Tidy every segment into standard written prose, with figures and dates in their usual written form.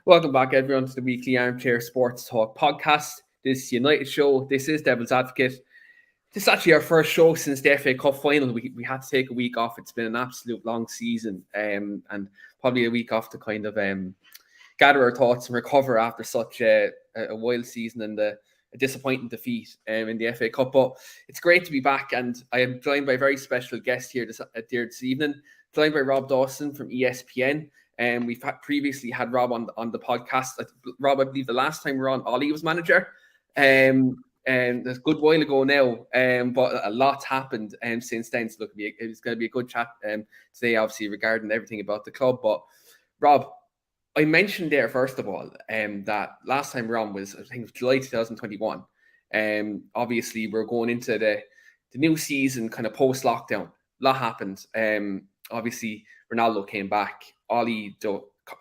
Welcome back, everyone, to the weekly Armchair Sports Talk podcast. This United show. This is Devil's Advocate. This is actually our first show since the FA Cup final. We had to take a week off. It's been an absolute long season, and probably a week off to kind of gather our thoughts and recover after such a wild season and a disappointing defeat in the FA Cup. But it's great to be back, and I am joined by a very special guest here this evening, joined by Rob Dawson from ESPN. And we've previously had Rob on the podcast. Rob, I believe the last time we were on, Ollie was manager. And it's a good while ago now. But a lot's happened since then. So look, it's going to be a good chat today, obviously, regarding everything about the club. But Rob, I mentioned there, first of all, that last time we were on was, I think, July 2021. Obviously, we're going into the new season, kind of post-lockdown. A lot happened. Obviously, Ronaldo came back. Ollie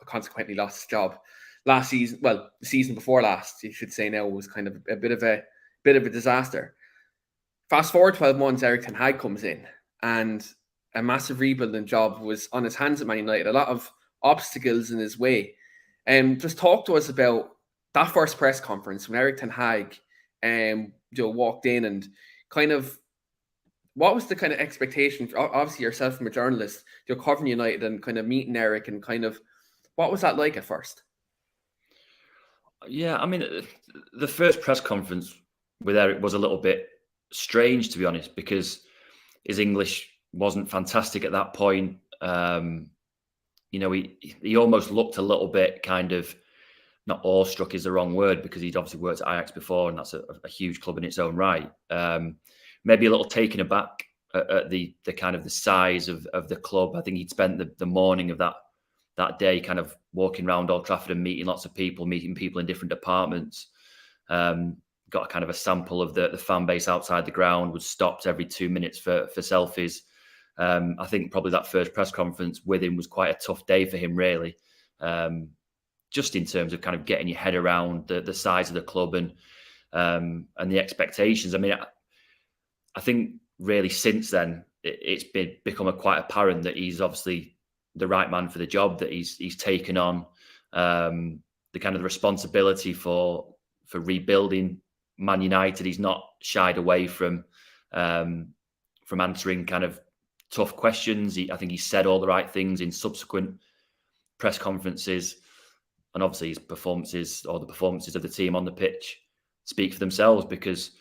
consequently lost his job last season. Well, the season before last, you should say now, was kind of a bit of a disaster. Fast forward 12 months, Erik Ten Hag comes in, and a massive rebuilding job was on his hands at Man United. A lot of obstacles in his way. Just talk to us about that first press conference when Erik Ten Hag walked in, and kind of what was the kind of expectation, obviously yourself from a journalist, you're covering United and kind of meeting Erik, and kind of what was that like at first? Yeah, I mean, the first press conference with Erik was a little bit strange, to be honest, because his English wasn't fantastic at that point. He almost looked a little bit kind of, not awestruck is the wrong word, because he'd obviously worked at Ajax before, and that's a huge club in its own right. Maybe a little taken aback at the kind of the size of the club. I think he'd spent the morning of that day kind of walking around Old Trafford and meeting lots of people, meeting people in different departments. Got a kind of a sample of the fan base outside the ground, was stopped every 2 minutes for selfies. I think probably that first press conference with him was quite a tough day for him, really. Just in terms of kind of getting your head around the size of the club and the expectations. I mean, I think really since then, it's become quite apparent that he's obviously the right man for the job, that he's taken on the kind of the responsibility for rebuilding Man United. He's not shied away from answering kind of tough questions. I think he said all the right things in subsequent press conferences, and obviously his performances, or the performances of the team on the pitch, speak for themselves, because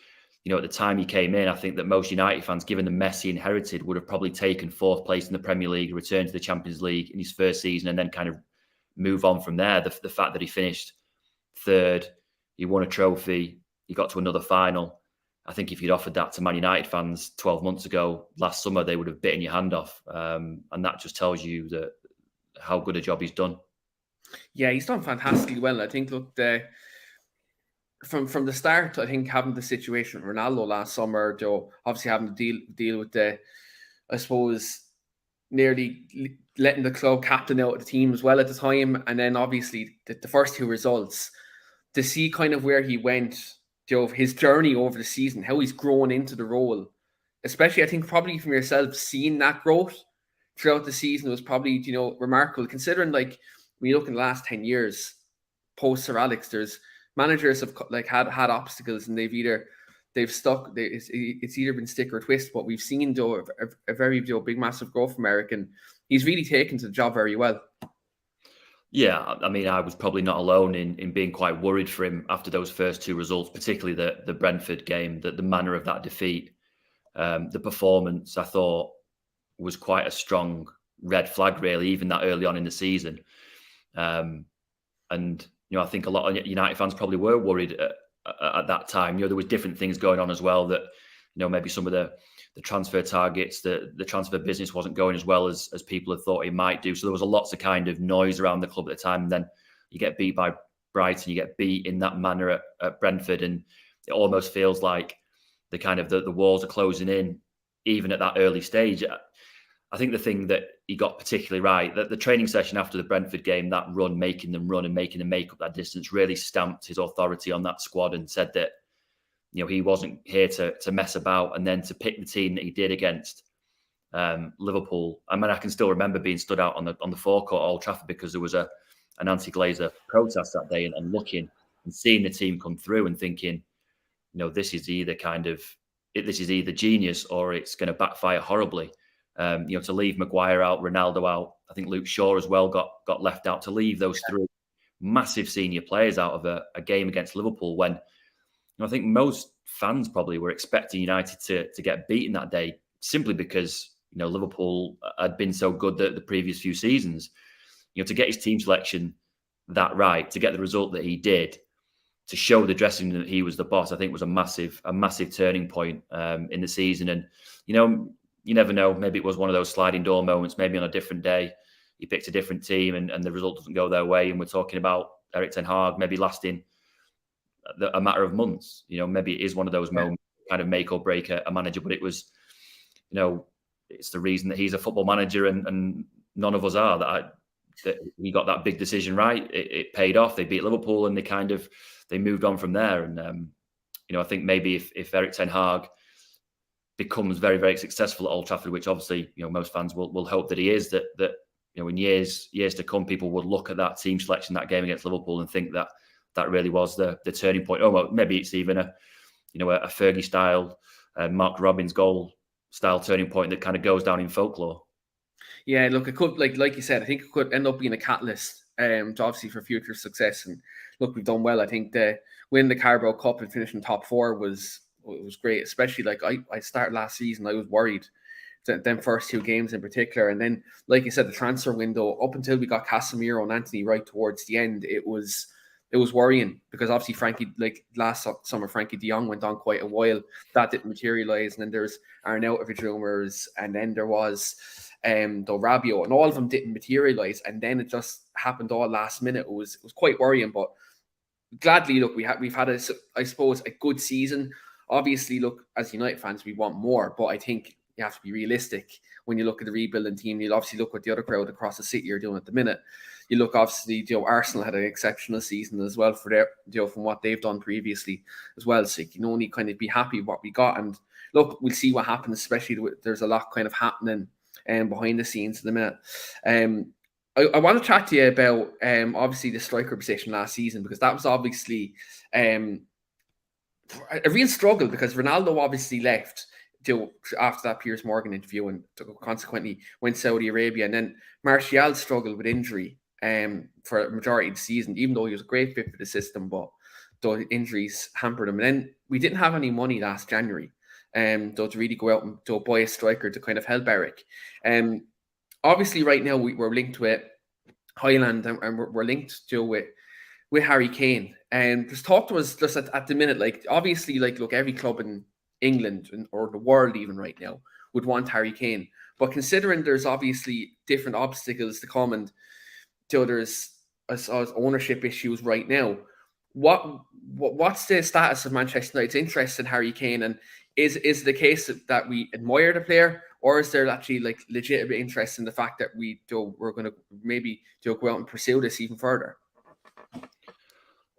at the time he came in, I think that most United fans, given the mess he inherited, would have probably taken fourth place in the Premier League, returned to the Champions League in his first season, and then kind of move on from there. The fact that he finished third, he won a trophy, he got to another final. I think if you'd offered that to Man United fans 12 months ago, last summer, they would have bitten your hand off. And that just tells you that how good a job he's done. Yeah, he's done fantastically well. I think, look, from the start, I think having the situation with Ronaldo last summer, obviously having to deal with I suppose, nearly letting the club captain out of the team as well at the time, and then obviously the first two results, to see kind of where he went, his journey over the season, how he's grown into the role, especially I think probably from yourself, seeing that growth throughout the season was probably, remarkable, considering like when you look in the last 10 years, post Sir Alex, there's managers have had obstacles, and they've stuck. It's either been stick or twist. But we've seen a very big, massive growth from Erik, and he's really taken to the job very well. Yeah, I mean, I was probably not alone in being quite worried for him after those first two results, particularly the Brentford game. The manner of that defeat, the performance, I thought was quite a strong red flag, really, even that early on in the season. And I think a lot of United fans probably were worried at that time. There was different things going on as well, that maybe some of the transfer targets, the transfer business wasn't going as well as people had thought it might do. So there was lots of kind of noise around the club at the time. And then you get beat by Brighton, you get beat in that manner at Brentford, and it almost feels like the kind of the walls are closing in, even at that early stage. I think the thing that he got particularly right, that the training session after the Brentford game, that run, making them run and making them make up that distance, really stamped his authority on that squad, and said that, he wasn't here to mess about. And then to pick the team that he did against Liverpool. I mean, I can still remember being stood out on the forecourt at Old Trafford, because there was a an anti-Glazer protest that day and looking and seeing the team come through and thinking, this is either genius or it's going to backfire horribly. To leave Maguire out, Ronaldo out, I think Luke Shaw as well got left out. To leave those three massive senior players out of a game against Liverpool when I think most fans probably were expecting United to get beaten that day simply because Liverpool had been so good the previous few seasons. To get his team selection that right, to get the result that he did, to show the dressing room that he was the boss, I think was a massive turning point in the season. And you never know, maybe it was one of those sliding door moments. Maybe on a different day he picked a different team and the result doesn't go their way, and we're talking about Erik Ten Hag maybe lasting a matter of months. Maybe it is one of those moments kind of make or break a manager, but it was, it's the reason that he's a football manager and none of us are, that he got that big decision right. It paid off. They beat Liverpool and they moved on from there. And, I think maybe if Erik Ten Hag becomes very, very successful at Old Trafford, which obviously, most fans will hope that he is, that in years to come, people would look at that team selection, that game against Liverpool, and think that really was the turning point. Oh, well, maybe it's even a Fergie style, Mark Robbins goal style turning point that kind of goes down in folklore. Yeah, look, it could, like you said, I think it could end up being a catalyst, obviously for future success. And look, we've done well. I think the win the Carabao Cup and finishing top four was great. Especially like I started last season, I was worried them first two games in particular, and then like you said, the transfer window up until we got Casemiro and Anthony right towards the end, it was worrying because obviously Frankie, like last summer, Frankie de Jong went on quite a while. That didn't materialise, and then there's Arnautovic rumours, and then there was Rabiot, and all of them didn't materialise, and then it just happened all last minute. It was quite worrying, but gladly, look, we've had I suppose a good season. Obviously, look, as United fans, we want more, but I think you have to be realistic when you look at the rebuilding team. You'll obviously look what the other crowd across the city are doing at the minute. You look, obviously, Arsenal had an exceptional season as well for their, from what they've done previously as well. So you can only kind of be happy with what we got. And look, we'll see what happens, especially there's a lot kind of happening behind the scenes in the minute. I want to chat to you about obviously the striker position last season, because that was obviously a real struggle, because Ronaldo obviously left after that Piers Morgan interview and consequently went Saudi Arabia, and then Martial struggled with injury for a majority of the season, even though he was a great fit for the system, but the injuries hampered him. And then we didn't have any money last January to really go out and to buy a striker to kind of help Erik. Obviously right now we're linked with Highland and we're linked to with Harry Kane. And just talk to us just at the minute, like obviously, like look, every club in England or the world even right now would want Harry Kane, but considering there's obviously different obstacles to come, and there's ownership issues right now, what's the status of Manchester United's interest in Harry Kane, and is the case that we admire the player, or is there actually like legitimate interest in the fact that we're going to maybe go out and pursue this even further?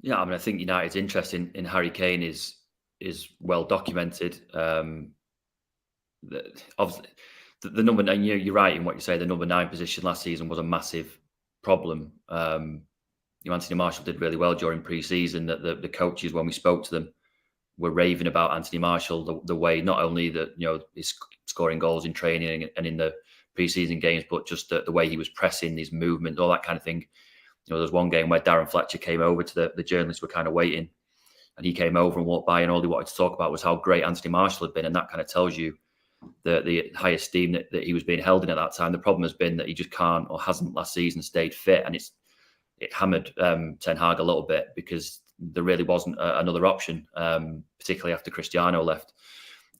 Yeah, I mean, I think United's interest in Harry Kane is well documented. Obviously, the number 9, you're right in what you say. The number 9 position last season was a massive problem. Anthony Martial did really well during pre-season. That the coaches, when we spoke to them, were raving about Anthony Martial, the way not only that he's scoring goals in training and in the pre-season games, but just the way he was pressing, his movement, all that kind of thing. There was one game where Darren Fletcher came over to the journalists were kind of waiting, and he came over and walked by, and all he wanted to talk about was how great Anthony Martial had been, and that kind of tells you the high esteem that he was being held in at that time. The problem has been that he just can't, or hasn't last season, stayed fit, and it hammered Ten Hag a little bit, because there really wasn't another option, particularly after Cristiano left.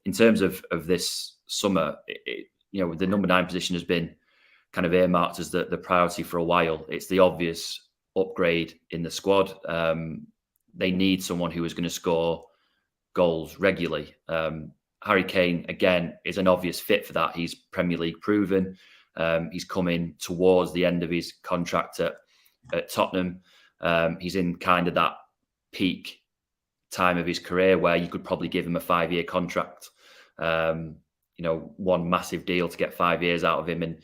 In terms of this summer, the number 9 position has been kind of earmarked as the priority for a while. It's the obvious upgrade in the squad. They need someone who is going to score goals regularly. Harry Kane, again, is an obvious fit for that. He's Premier League proven. He's coming towards the end of his contract at Tottenham. He's in kind of that peak time of his career where you could probably give him a 5-year contract. One massive deal to get 5 years out of him. And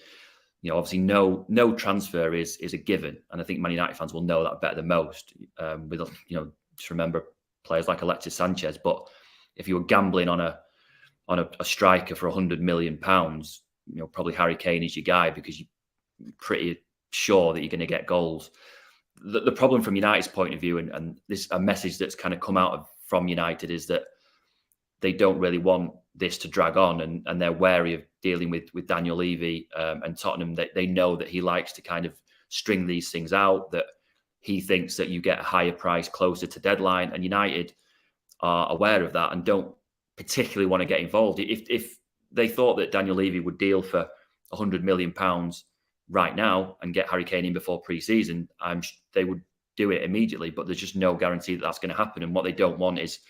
obviously no transfer is a given, and I think Man United fans will know that better than most. With just remember players like Alexis Sanchez, but if you were gambling on a striker for £100 million, probably Harry Kane is your guy because you're pretty sure that you're going to get goals. The problem from United's point of view, and this a message that's kind of come out from United, is that they don't really want this to drag on, and they're wary of dealing with Daniel Levy and Tottenham. They know that he likes to kind of string these things out, that he thinks that you get a higher price closer to deadline, and United are aware of that and don't particularly want to get involved. If they thought that Daniel Levy would deal for £100 million right now and get Harry Kane in before pre-season, they would do it immediately, but there's just no guarantee that that's going to happen. And what they don't want is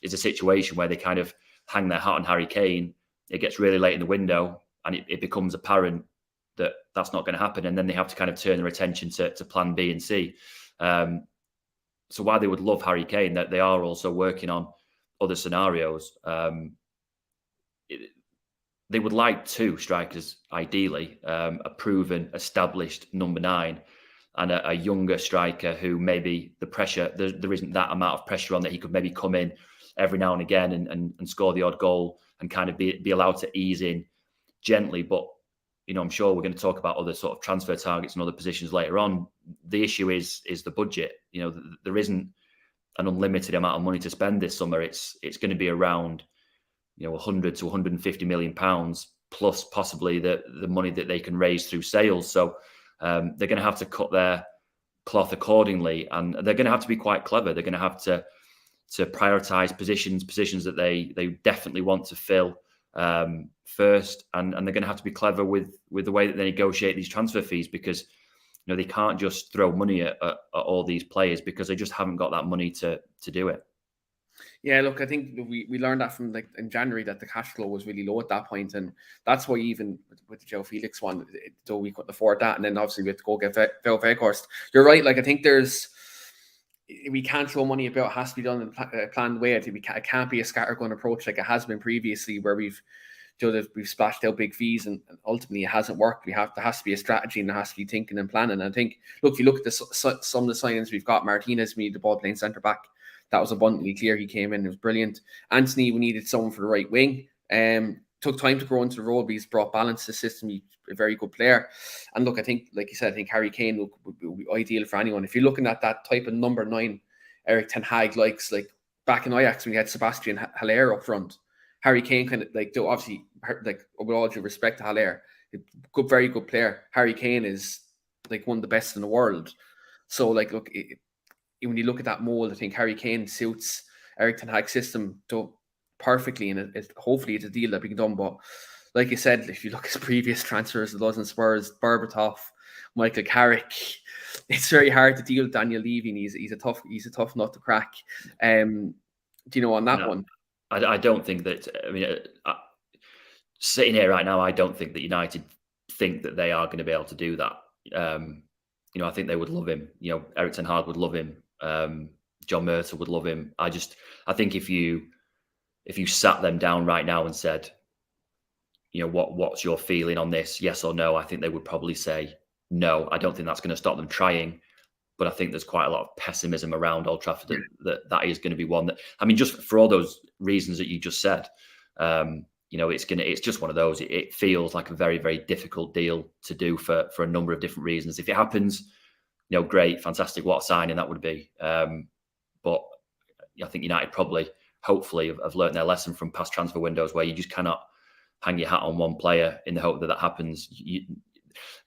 a situation where they kind of hang their hat on Harry Kane. It gets really late in the window and it becomes apparent that that's not going to happen. And then they have to kind of turn their attention to plan B and C. So while they would love Harry Kane, that they are also working on other scenarios. They would like two strikers, ideally, a proven, established number 9 and a younger striker who maybe the pressure, there isn't that amount of pressure on, that he could maybe come in every now and again and score the odd goal and kind of be allowed to ease in gently. But, I'm sure we're going to talk about other sort of transfer targets and other positions later on. The issue is the budget. There isn't an unlimited amount of money to spend this summer. It's going to be around 100 to 150 million pounds plus possibly the money that they can raise through sales. So they're going to have to cut their cloth accordingly, and they're going to have to be quite clever. They're going to have to prioritize positions that they definitely want to fill first, and they're going to have to be clever with the way that they negotiate these transfer fees, because they can't just throw money at all these players because they just haven't got that money to do it. Yeah, look, I think we learned that from in January that the cash flow was really low at that point, and that's why even with the Joe Felix one, though we couldn't afford that, and then obviously we had to go get Weghorst. You're right. I think we can't throw money about. It has to be done in a planned way. I think it can't be a scattergun approach like it has been previously, where we've splashed out big fees and ultimately it hasn't worked. There has to be a strategy, and there has to be thinking and planning. And I think, look, if you look at some of the signings we've got, Martinez, we need the ball playing centre back. That was abundantly clear. He came in, it was brilliant. Anthony, we needed someone for the right wing. Took time to grow into the role, but he's brought balance to the system. He's a very good player. And look, I think, like you said, I think Harry Kane would be ideal for anyone. If you're looking at that type of number 9, Erik Ten Hag likes, like back in Ajax when we had Sebastian Haller up front, Harry Kane kind of obviously, like with all due respect to Haller, very good player. Harry Kane is like one of the best in the world. So like, look, when you look at that mold, I think Harry Kane suits Erik Ten Hag's system perfectly, and hopefully it's a deal that we can done. But like you said, if you look at his previous transfers, the dozen Spurs, Berbatov, Michael Carrick, it's very hard to deal with Daniel Levy, and he's a tough nut to crack. On that one? I don't think that. I mean, sitting here right now, I don't think that United think that they are going to be able to do that. I think they would love him. Erik Ten Hag would love him. John Murtaugh would love him. I think if you sat them down right now and said, what's your feeling on this, yes or no, I think they would probably say no. I don't think that's going to stop them trying, but I think there's quite a lot of pessimism around Old Trafford that is going to be one that, I mean, just for all those reasons that you just said, it's just one of those. It feels like a very, very difficult deal to do for a number of different reasons. If it happens, great, fantastic, what a signing that would be. But I think United probably, hopefully, have learned their lesson from past transfer windows, where you just cannot hang your hat on one player in the hope that happens.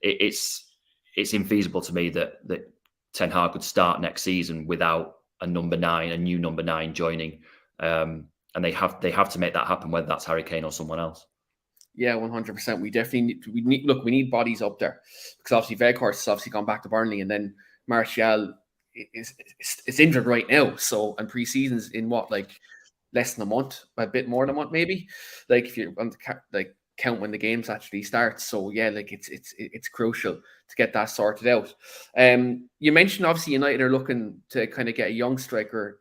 It's infeasible to me that Ten Hag could start next season without a new number 9 joining. And they have to make that happen, whether that's Harry Kane or someone else. Yeah, 100%. We definitely need bodies up there, because obviously Weghorst has obviously gone back to Burnley, and then Martial is injured right now. So, and pre-season's in less than a month, a bit more than a month maybe. Like if you're on the count when the games actually start. So yeah, it's crucial to get that sorted out. You mentioned obviously United are looking to kind of get a young striker.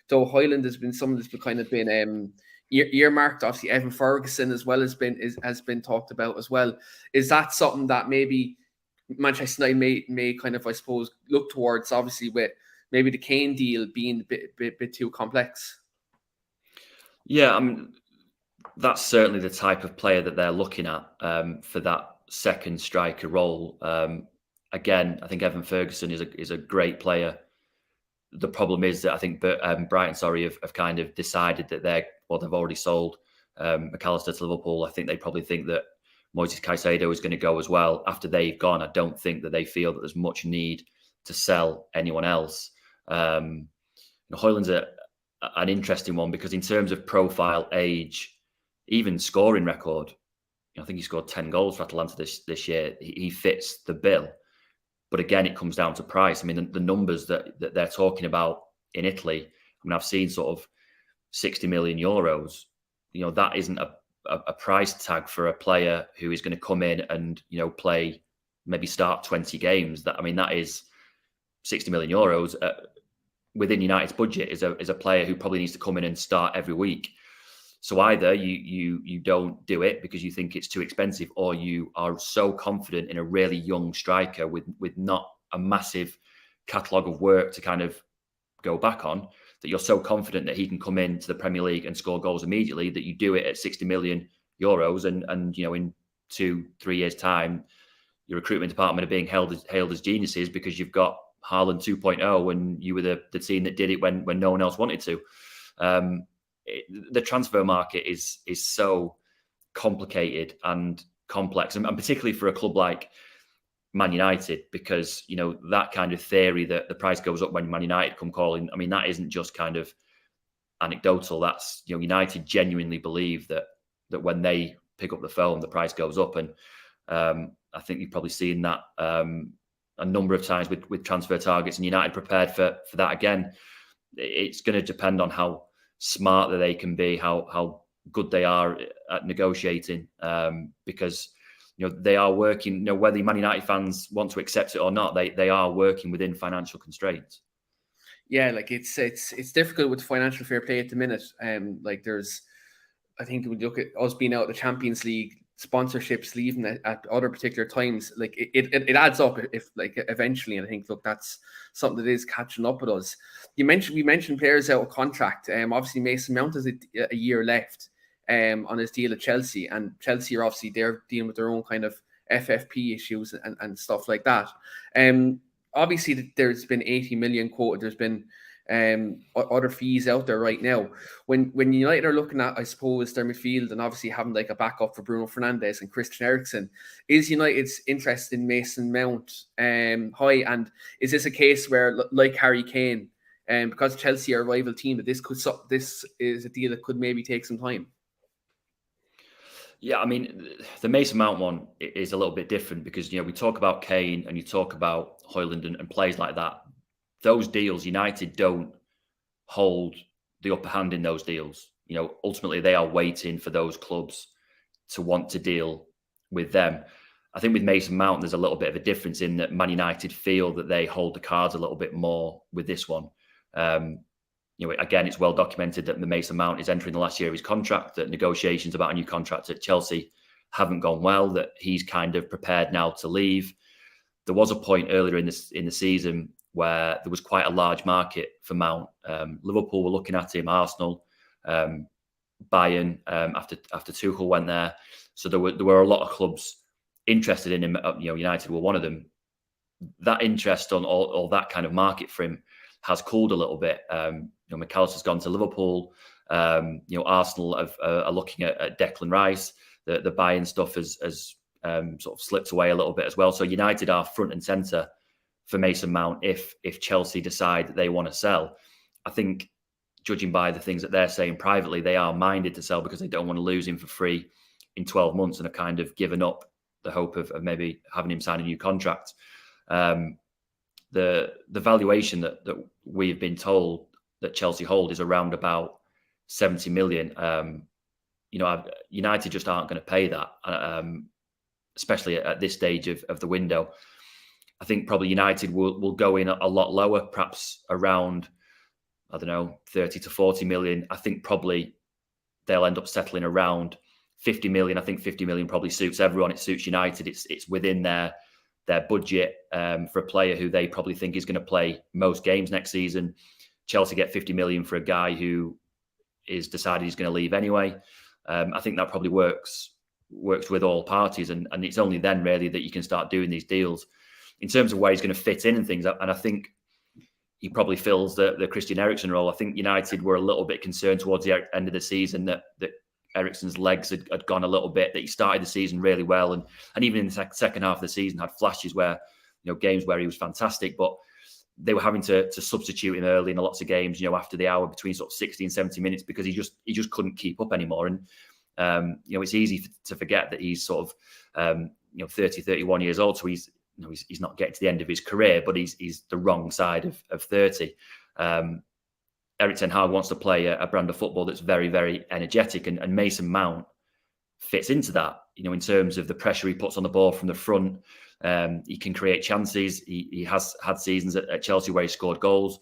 Though Højlund has been someone that's kind of been earmarked. Obviously, Evan Ferguson as well has been talked about as well. Is that something that maybe Manchester United may kind of, I suppose, look towards? Obviously, with maybe the Kane deal being a bit too complex. Yeah, I mean, that's certainly the type of player that they're looking at for that second striker role. Again, I think Evan Ferguson is a great player. The problem is that I think Brighton, have kind of decided that they've already sold McAllister to Liverpool. I think they probably think that Moises Caicedo is going to go as well. After they've gone, I don't think that they feel that there's much need to sell anyone else. Højlund's an interesting one because in terms of profile, age, even scoring record, I think he scored 10 goals for Atalanta this year. He fits the bill. But again, it comes down to price. I mean, the numbers that they're talking about in Italy, I mean, I've seen sort of 60 million euros. That isn't a price tag for a player who is going to come in and, play, maybe start 20 games. That is 60 million euros within United's budget is a player who probably needs to come in and start every week. So either you don't do it because you think it's too expensive, or you are so confident in a really young striker with not a massive catalogue of work to kind of go back on, that you're so confident that he can come into the Premier League and score goals immediately, that you do it at 60 million euros and in 2-3 years' time, your recruitment department are being hailed as geniuses because you've got Haaland 2.0 and you were the team that did it when no one else wanted to. The transfer market is so complicated and complex, and particularly for a club like Man United, because that kind of theory that the price goes up when Man United come calling, I mean, that isn't just kind of anecdotal. That's United genuinely believe that when they pick up the phone, the price goes up, and I think you've probably seen that a number of times with transfer targets, and United prepared for that again. It's going to depend on how smart that they can be, how good they are at negotiating, because they are working. Whether Man United fans want to accept it or not, they are working within financial constraints. Yeah, like it's difficult with financial fair play at the minute. I think we look at us being out of the Champions League, sponsorships leaving at other particular times, like it adds up if eventually, and I think that's something that is catching up with us. We mentioned players out of contract. Obviously Mason Mount has a year left on his deal at Chelsea, and Chelsea are obviously they're dealing with their own kind of FFP issues and stuff like that. Obviously there's been 80 million quoted. There's been other fees out there right now. When United are looking at, I suppose, their midfield and obviously having like a backup for Bruno Fernandes and Christian Eriksen, is United's interest in Mason Mount high? And is this a case where, like Harry Kane, because Chelsea are a rival team, that this is a deal that could maybe take some time? Yeah, I mean, the Mason Mount one is a little bit different because, we talk about Kane and you talk about Højlund and players like that. Those deals, United don't hold the upper hand in those deals. Ultimately, they are waiting for those clubs to want to deal with them. I think with Mason Mount, there's a little bit of a difference in that Man United feel that they hold the cards a little bit more with this one. Again, it's well documented that the Mason Mount is entering the last year of his contract, that negotiations about a new contract at Chelsea haven't gone well, that he's kind of prepared now to leave. There was a point earlier in the season where there was quite a large market for Mount. Liverpool were looking at him, Arsenal, Bayern, after Tuchel went there. So there were a lot of clubs interested in him. United were one of them. That interest on all that kind of market for him has cooled a little bit. McAllister's gone to Liverpool. Arsenal are looking at Declan Rice. The Bayern stuff has sort of slipped away a little bit as well. So United are front and centre for Mason Mount if Chelsea decide that they want to sell. I think, judging by the things that they're saying privately, they are minded to sell because they don't want to lose him for free in 12 months and have kind of given up the hope of maybe having him sign a new contract. The valuation that we've been told that Chelsea hold is around about 70 million. United just aren't going to pay that, especially at this stage of the window. I think probably United will go in a lot lower, perhaps around, 30 to 40 million. I think probably they'll end up settling around 50 million. I think 50 million probably suits everyone. It suits United. It's within their budget for a player who they probably think is going to play most games next season. Chelsea get 50 million for a guy who is decided he's going to leave anyway. I think that probably works with all parties, and it's only then really that you can start doing these deals. In terms of where he's going to fit in and things, and I think he probably fills the Christian Eriksen role. I think United were a little bit concerned towards the end of the season that Eriksen's legs had gone a little bit, that he started the season really well, and even in the second half of the season had flashes where, games where he was fantastic, but they were having to substitute him early in lots of games, after the hour between sort of 60 and 70 minutes, because he just couldn't keep up anymore. And, it's easy to forget that he's sort of, 30, 31 years old. So he's not getting to the end of his career, but he's the wrong side of 30. Erik Ten Hag wants to play a brand of football that's very, very energetic, and Mason Mount fits into that, in terms of the pressure he puts on the ball from the front. He can create chances. He has had seasons at Chelsea where he scored goals.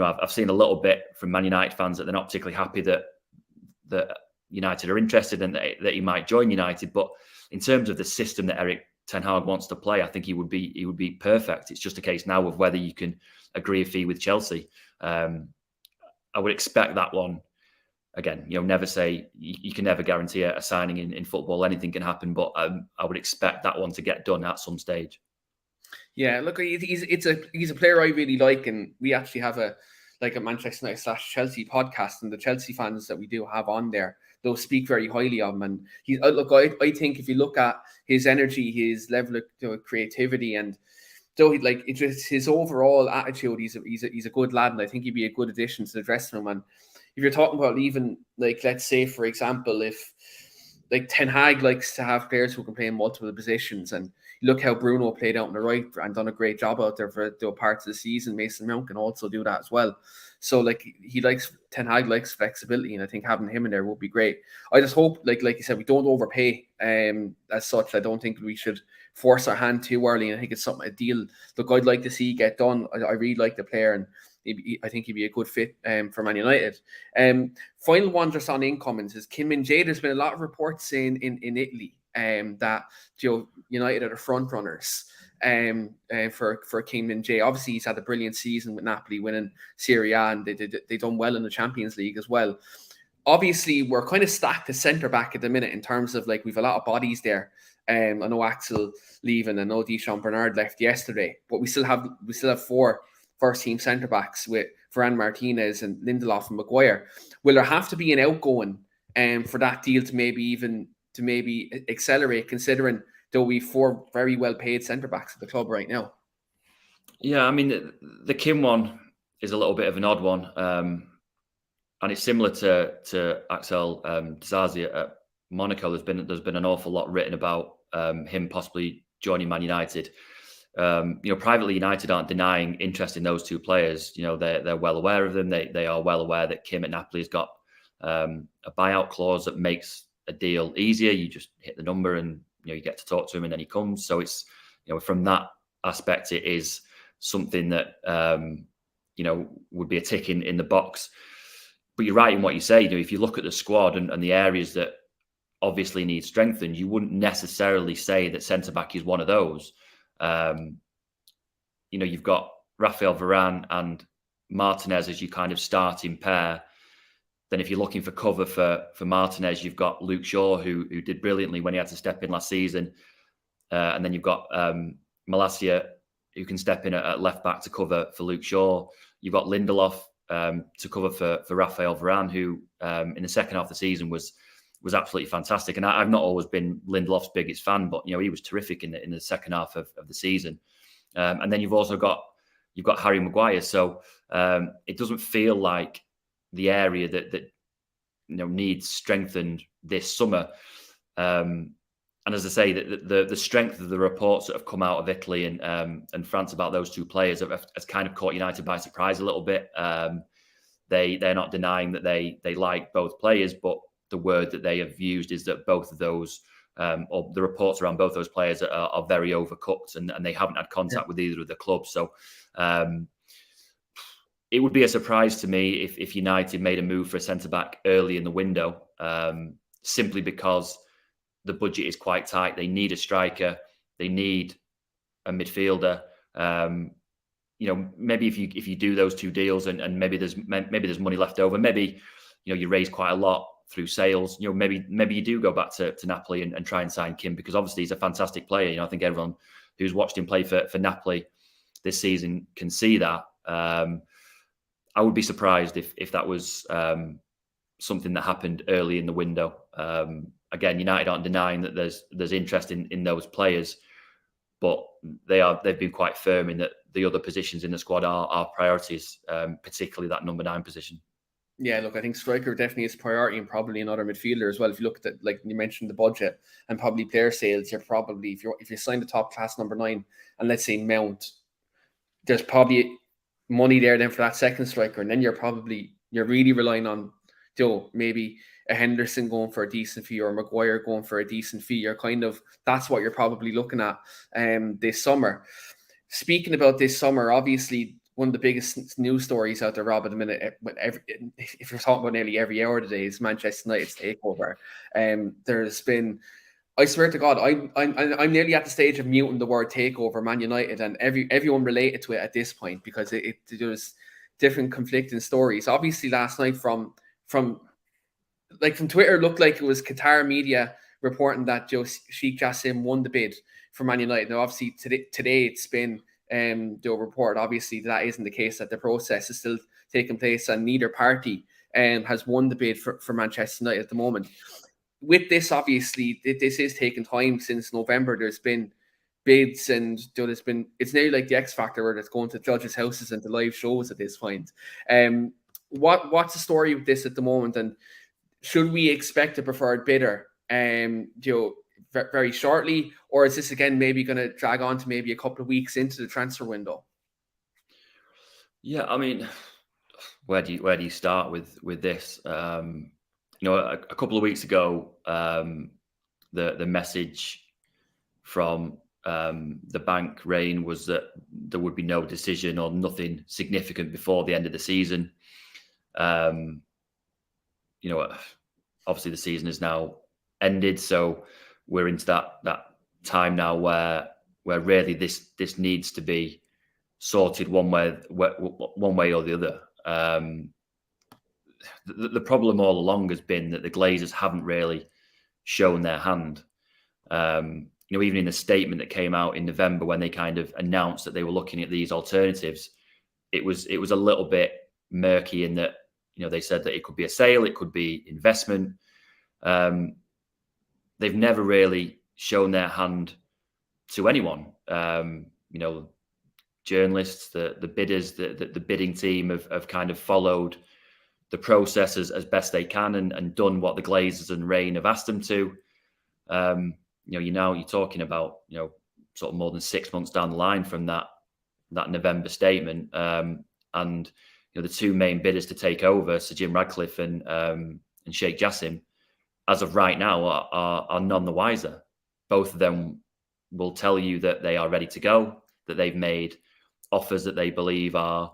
I've seen a little bit from Man United fans that they're not particularly happy that United are interested and that he might join United. But in terms of the system that Erik Ten Hag wants to play, I think he would be perfect. It's just a case now of whether you can agree a fee with Chelsea. I would expect that one. Again, never say you can never guarantee a signing in football. Anything can happen, but I would expect that one to get done at some stage. Yeah, look, he's a player I really like, and we actually have a Manchester United / Chelsea podcast, and the Chelsea fans that we do have on there, they'll speak very highly of him. And I think if you look at his energy, his level of creativity, and so it's just his overall attitude, he's a good lad, and I think he'd be a good addition to the dressing room. And if you're talking about even, let's say, for example, if Ten Hag likes to have players who can play in multiple positions, and look how Bruno played out on the right and done a great job out there for the parts of the season. Mason Mount can also do that as well. So Ten Hag likes flexibility, and I think having him in there would be great. I just hope, like you said, we don't overpay as such. I don't think we should force our hand too early, and I think it's a deal. Look, I'd like to see get done. I really like the player, and I think he'd be a good fit for Man United. Final one just on incomings is Kim Min-jae. There's been a lot of reports saying in Italy that United are the front runners for Kim Min-jae. Obviously, he's had a brilliant season with Napoli, winning Serie A, and they done well in the Champions League as well. Obviously, we're kind of stacked to centre back at the minute in terms of we've a lot of bodies there. I know Axel leaving, I know Deschamps Bernard left yesterday, but we still have 4 first-team centre-backs with Varane, Martinez and Lindelof and Maguire. Will there have to be an outgoing for that deal to maybe accelerate, considering there'll be 4 very well-paid centre-backs at the club right now? Yeah, I mean, the Kim one is a little bit of an odd one. And it's similar to Axel Disasi at Monaco. There's been an awful lot written about him possibly joining Man United. Privately, United aren't denying interest in those 2 players. They're well aware of them. They are well aware that Kim at Napoli has got a buyout clause that makes a deal easier. You just hit the number and you get to talk to him, and then he comes. So it's from that aspect, it is something that would be a tick in the box. But you're right in what you say. If you look at the squad and the areas that obviously need strengthened, you wouldn't necessarily say that centre back is one of those. You've got Raphael Varane and Martinez as your kind of starting pair. Then if you're looking for cover for Martinez, you've got Luke Shaw, who did brilliantly when he had to step in last season. And then you've got Malacia, who can step in at left back to cover for Luke Shaw. You've got Lindelof to cover for Raphael Varane, who in the second half of the season was absolutely fantastic. And I've not always been Lindelof's biggest fan, but he was terrific in the second half of the season. And then you've also got Harry Maguire. So it doesn't feel like the area that needs strengthened this summer. And as I say, the strength of the reports that have come out of Italy and France about those 2 players has kind of caught United by surprise a little bit. They're not denying that they like both players, but the word that they have used is that both of those, or the reports around both those players are very overcooked, and they haven't had contact with either of the clubs. So it would be a surprise to me if United made a move for a centre-back early in the window. simply because the budget is quite tight. They need a striker. They need a midfielder. Maybe if you do those two deals and maybe there's money left over, maybe you raise quite a lot through sales. Maybe you do go back to Napoli and try and sign Kim, because obviously he's a fantastic player. I think everyone who's watched him play for Napoli this season can see that. I would be surprised if that was something that happened early in the window. Again, United aren't denying that there's interest in those players, but they've been quite firm in that the other positions in the squad are priorities, particularly that number 9 position. Yeah, look, I think striker definitely is priority, and probably another midfielder as well. If you look at, like you mentioned, the budget and probably player sales, you're probably, if you sign the top class number 9 and let's say Mount, there's probably money there then for that second striker, and then you're really relying on maybe a Henderson going for a decent fee or Maguire going for a decent fee. That's what you're probably looking at this summer. Speaking about this summer, obviously one of the biggest news stories out there, Rob, at the minute, if you're talking about nearly every hour today, is Manchester United's takeover. There's been, I swear to God, I'm nearly at the stage of muting the word takeover, Man United, and everyone related to it at this point, because there's different conflicting stories. Obviously, last night from Twitter, it looked like it was Qatar media reporting that Sheikh Jassim won the bid for Man United. Now, obviously, today it's been report, obviously, that isn't the case, that the process is still taking place and neither party has won the bid for Manchester United at the moment. With this, obviously, this is taking time. Since November, there's been bids, and it's nearly like the X Factor, where it's going to judges' houses and the live shows at this point. What's the story with this at the moment, and should we expect a preferred bidder very shortly, or is this again maybe going to drag on to maybe a couple of weeks into the transfer window? Yeah, I mean, where do you start with this? A couple of weeks ago, the message from the bank, Rain, was that there would be no decision or nothing significant before the end of the season. Obviously the season is now ended, so we're into that time now where really this needs to be sorted one way or the other. The problem all along has been that the Glazers haven't really shown their hand. Even in the statement that came out in November, when they kind of announced that they were looking at these alternatives, it was a little bit murky in that, they said that it could be a sale, it could be investment. They've never really shown their hand to anyone. Journalists, the bidders, the bidding team have kind of followed the process as best they can and done what the Glazers and Rain have asked them to. You're talking about, sort of more than 6 months down the line from that November statement. And the two main bidders to take over, Sir Jim Ratcliffe and Sheikh Jassim, as of right now, are none the wiser. Both of them will tell you that they are ready to go, that they've made offers that they believe are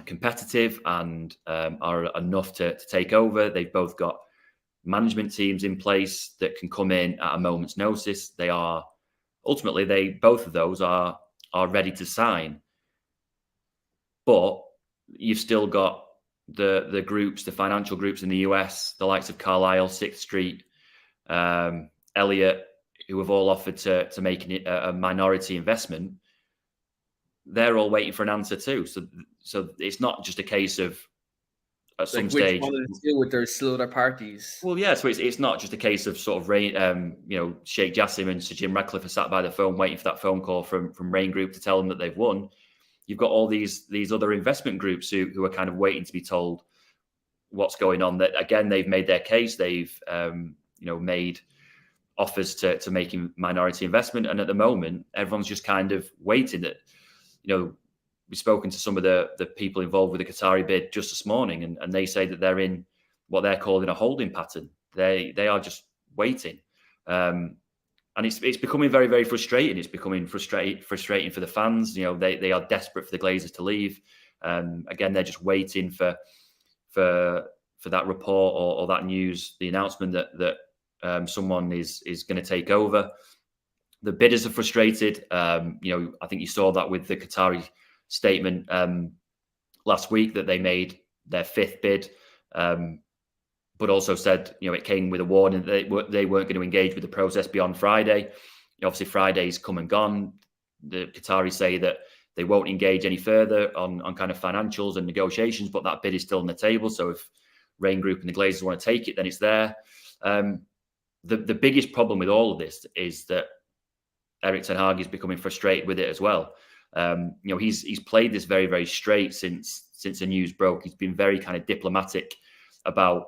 competitive and are enough to take over. They've both got management teams in place that can come in at a moment's notice. Both of those are ready to sign. But you've still got the groups, the financial groups in the US, the likes of Carlyle, Sixth Street, Elliott, who have all offered to make a minority investment. They're all waiting for an answer too. So it's not just a case of at some stage. Which one of the two, with their still other parties? Well, yeah. So it's not just a case of sort of Rain, Sheikh Jassim and Sir Jim Ratcliffe are sat by the phone waiting for that phone call from Rain Group to tell them that they've won. You've got all these other investment groups who are kind of waiting to be told what's going on. That again, they've made their case. They've made offers to making minority investment, and at the moment, everyone's just kind of waiting. That we've spoken to some of the people involved with the Qatari bid just this morning, and they say that they're in what they're calling a holding pattern. They are just waiting, and it's becoming very, very frustrating. It's becoming frustrating for the fans. They are desperate for the Glazers to leave. Again, they're just waiting for that report or that news, the announcement that someone is going to take over. The bidders are frustrated. I think you saw that with the Qatari statement last week, that they made their 5th bid, but also said, it came with a warning that they weren't going to engage with the process beyond Friday. Obviously, Friday's come and gone. The Qataris say that they won't engage any further on kind of financials and negotiations, but that bid is still on the table. So if Rain Group and the Glazers want to take it, then it's there. The biggest problem with all of this is that Erik Ten Hag is becoming frustrated with it as well. He's played this very, very straight since the news broke. He's been very kind of diplomatic about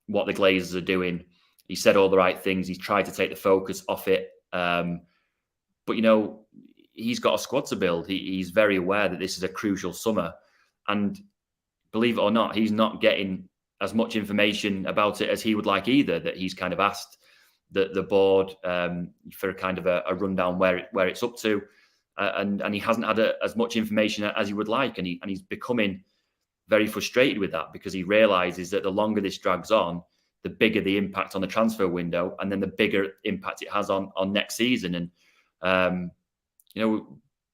what the Glazers are doing. He said all the right things. He's tried to take the focus off it. But he's got a squad to build. He's very aware that this is a crucial summer. And believe it or not, he's not getting as much information about it as he would like either, that he's kind of asked the board for kind of a rundown where it's up to. And he hasn't had as much information as he would like. And he's becoming very frustrated with that, because he realizes that the longer this drags on, the bigger the impact on the transfer window, and then the bigger impact it has on next season. And,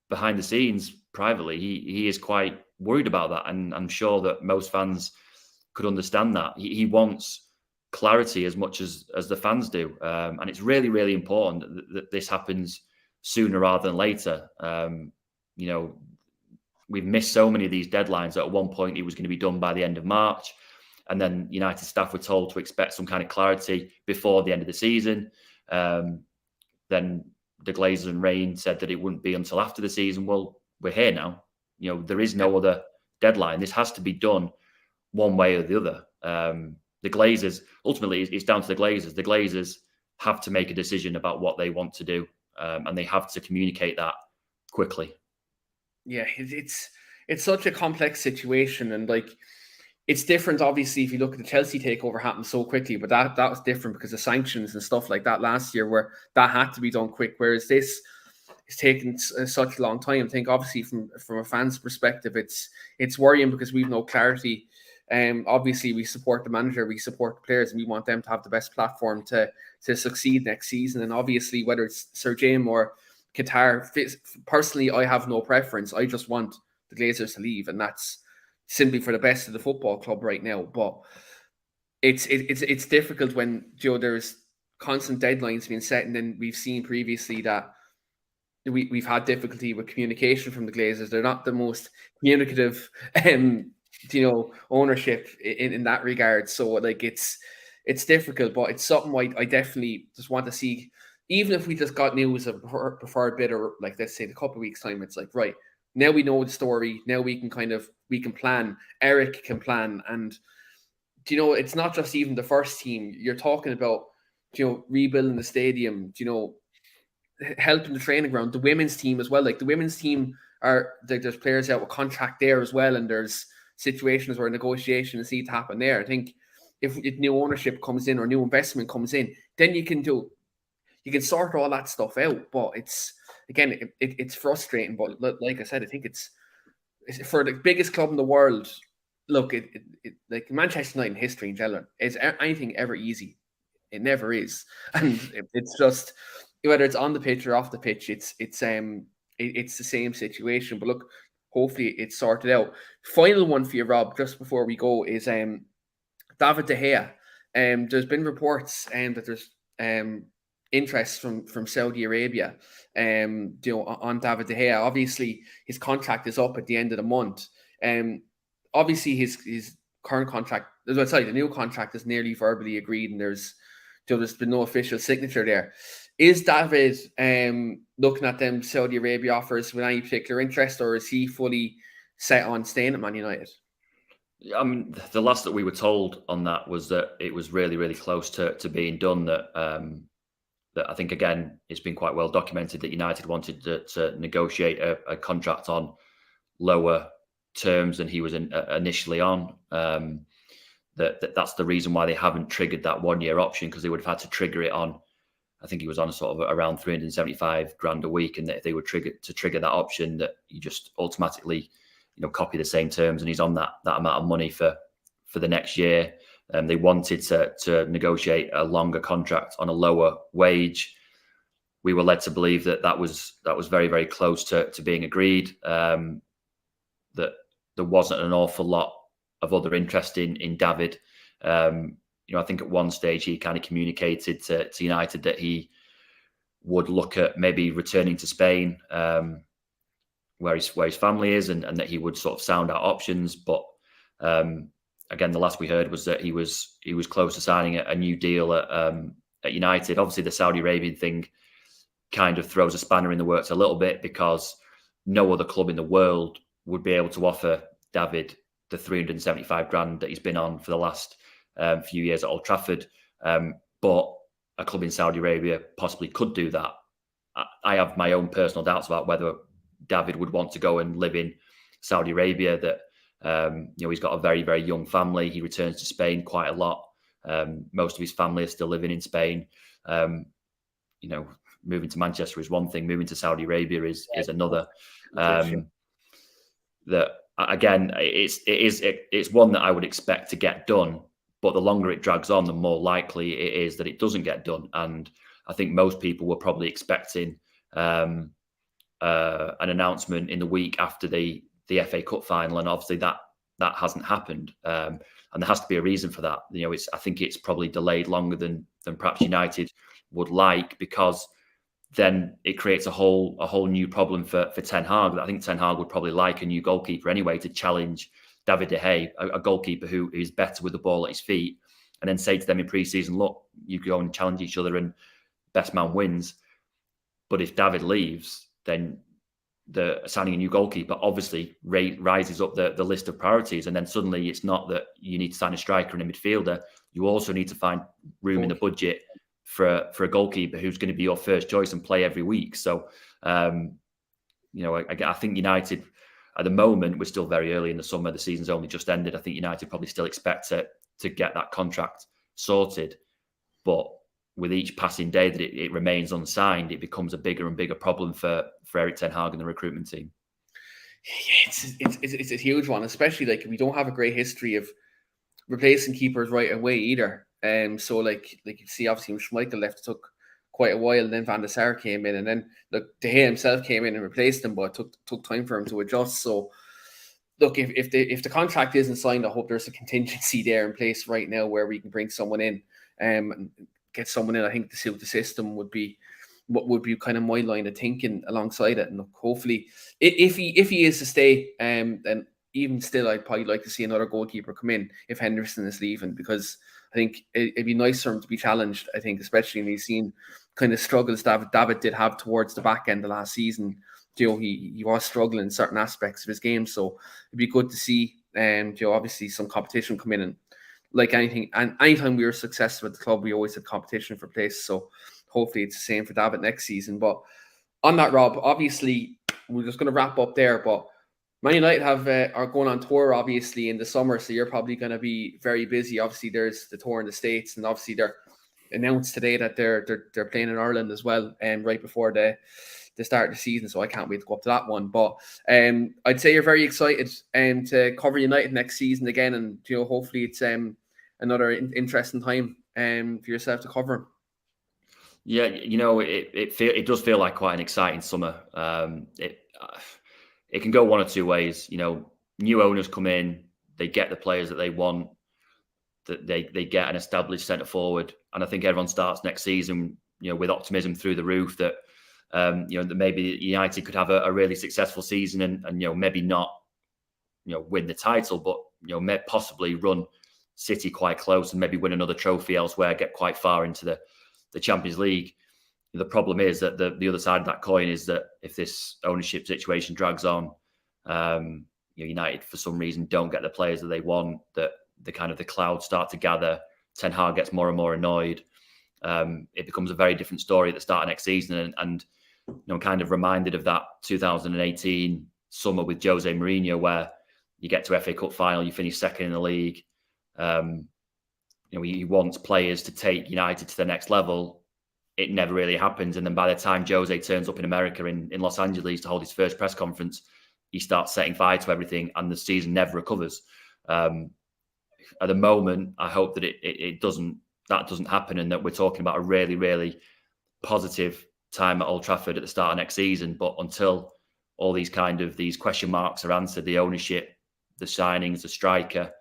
behind the scenes, privately, he is quite worried about that. And I'm sure that most fans could understand that. He wants clarity as much as the fans do. And it's really, really important that this happens sooner rather than later. We've missed so many of these deadlines that at one point it was going to be done by the end of March. And then United staff were told to expect some kind of clarity before the end of the season. Then the Glazers and Rain said that it wouldn't be until after the season. Well, we're here now. There is no other deadline. This has to be done one way or the other. The Glazers, ultimately, it's down to the Glazers. The Glazers have to make a decision about what they want to do, and they have to communicate that quickly. Yeah, it's such a complex situation, and it's different. Obviously, if you look at the Chelsea takeover, happened so quickly, but that was different because of sanctions and stuff like that last year, where that had to be done quick. Whereas this is taking such a long time. I think, obviously, from a fan's perspective, it's worrying because we've no clarity. Obviously, we support the manager, we support the players, and we want them to have the best platform to succeed next season. And obviously, whether it's Sir Jim or Qatar, personally, I have no preference. I just want the Glazers to leave, and that's simply for the best of the football club right now. But it's difficult when there's constant deadlines being set, and then we've seen previously that we've had difficulty with communication from the Glazers. They're not the most communicative, ownership in that regard. So it's difficult, but it's something I definitely just want to see. Even if we just got news of preferred bidder, let's say in a couple of weeks' time, it's right, now we know the story. Now we can plan. Erik can plan. And, it's not just even the first team. You're talking about, rebuilding the stadium, helping the training ground, the women's team as well. The women's team there's players out with contract there as well. And there's situations where negotiations need to happen there. I think if new ownership comes in or new investment comes in, then you can sort all that stuff out. But it's frustrating. But like I said, I think it's for the biggest club in the world. Look, Manchester United in history in general, is anything ever easy? It never is. And it's just, whether it's on the pitch or off the pitch, it's the same situation. But look, hopefully it's sorted out. Final one for you, Rob, just before we go, is David De Gea. There's been reports that there's interest from Saudi Arabia on David De Gea. Obviously, his contract is up at the end of the month. Obviously, his current contract, the new contract is nearly verbally agreed, and there's been no official signature there. Is David looking at them Saudi Arabia offers with any particular interest, or is he fully set on staying at Man United? I mean, the last that we were told on that was that it was really, really close to being done. That I think, again, it's been quite well documented that United wanted to negotiate a contract on lower terms than he was initially on. That's the reason why they haven't triggered that 1 year option, because they would have had to trigger it on, I think he was on a sort of around 375 grand a week, and that if they would trigger that option, that you just automatically copy the same terms, and he's on that amount of money for the next year. They wanted to negotiate a longer contract on a lower wage. We were led to believe that was very, very close to being agreed. That there wasn't an awful lot of other interest in David. I think at one stage he kind of communicated to United that he would look at maybe returning to Spain, where his family is, and that he would sort of sound out options. But again, the last we heard was that he was close to signing a new deal at United. Obviously, the Saudi Arabian thing kind of throws a spanner in the works a little bit, because no other club in the world would be able to offer David the 375 grand that he's been on for the last few years at Old Trafford. But a club in Saudi Arabia possibly could do that. I have my own personal doubts about whether David would want to go and live in Saudi Arabia. That he's got a very, very young family. He returns to Spain quite a lot. Most of his family are still living in Spain. Moving to Manchester is one thing. Moving to Saudi Arabia is another. That again, it's one that I would expect to get done. But the longer it drags on, the more likely it is that it doesn't get done. And I think most people were probably expecting an announcement in the week after the FA Cup final, and obviously that hasn't happened. And there has to be a reason for that. I think it's probably delayed longer than perhaps United would like, because then it creates a whole new problem for Ten Hag. I think Ten Hag would probably like a new goalkeeper anyway to challenge David De Gea, a goalkeeper who is better with the ball at his feet, and then say to them in pre-season, look, you go and challenge each other and best man wins. But if David leaves, then signing a new goalkeeper obviously rises up the list of priorities. And then suddenly it's not that you need to sign a striker and a midfielder. You also need to find room in the budget for a goalkeeper who's going to be your first choice and play every week. So, I think United, at the moment, we're still very early in the summer. The season's only just ended. I think United probably still expect to get that contract sorted. But with each passing day that it remains unsigned, it becomes a bigger and bigger problem for Erik Ten Hag and the recruitment team. Yeah, it's a huge one, especially like we don't have a great history of replacing keepers right away either. So like you see, obviously when Schmeichel left, it took quite a while, and then Van der Sar came in, and then De Gea himself came in and replaced him, but it took time for him to adjust. So look, if the contract isn't signed, I hope there's a contingency there in place right now where we can bring someone in and get someone in. I think to suit the system would be what would be kind of my line of thinking alongside it. And look, hopefully, if he is to stay, then even still, I'd probably like to see another goalkeeper come in if Henderson is leaving, because I think it'd be nice for him to be challenged. I think, especially when he's seen kind of struggles David did have towards the back end of last season. He was struggling in certain aspects of his game, so it'd be good to see obviously some competition come in. And like anything, and anytime we were successful at the club, we always had competition for place. So hopefully it's the same for David next season. But on that, Rob, obviously we're just going to wrap up there. But Man United are going on tour obviously in the summer, so you're probably going to be very busy. Obviously, there's the tour in the States, and obviously they're announced today that they're playing in Ireland as well, and right before the start of the season. So I can't wait to go up to that one. But I'd say you're very excited to cover United next season again, and hopefully it's another interesting time for yourself to cover them. Yeah, it does feel like quite an exciting summer. It can go one or two ways. New owners come in, they get the players that they want, that they get an established centre forward, and I think everyone starts next season, with optimism through the roof that that maybe United could have a really successful season and maybe not win the title, but may possibly run City quite close and maybe win another trophy elsewhere, get quite far into the Champions League. The problem is that the other side of that coin is that if this ownership situation drags on, United for some reason don't get the players that they want, that the clouds start to gather, Ten Hag gets more and more annoyed. It becomes a very different story at the start of next season, and kind of reminded of that 2018 summer with Jose Mourinho, where you get to FA Cup final, you finish second in the league. He wants players to take United to the next level. It never really happens. And then by the time Jose turns up in America, in Los Angeles, to hold his first press conference, he starts setting fire to everything, and the season never recovers. at the moment, I hope that it doesn't happen, and that we're talking about a really, really positive time at Old Trafford at the start of next season. But until all these question marks are answered, the ownership, the signings, the striker,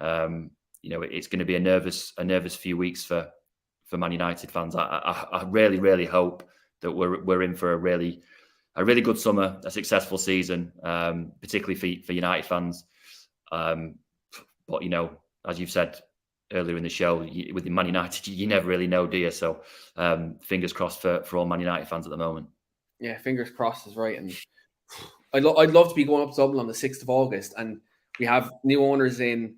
it's going to be a nervous few weeks for Man United fans. I really, really hope that we're in for a really good summer, a successful season, particularly for United fans. But as you've said earlier in the show, with Man United, you never really know, do you? So fingers crossed for all Man United fans at the moment. Yeah, fingers crossed is right. And I'd love to be going up to Dublin on the 6th of August, and we have new owners in,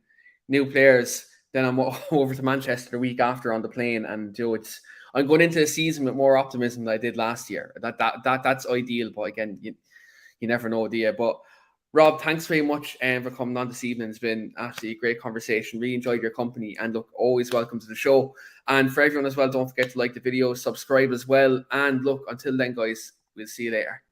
new players. Then I'm over to Manchester the week after on the plane, and I'm going into the season with more optimism than I did last year. That's ideal, but again, you never know, do you? But Rob, thanks very much for coming on this evening. It's been absolutely a great conversation. Really enjoyed your company, and look, always welcome to the show. And for everyone as well, don't forget to like the video, subscribe as well. And look, until then, guys, we'll see you later.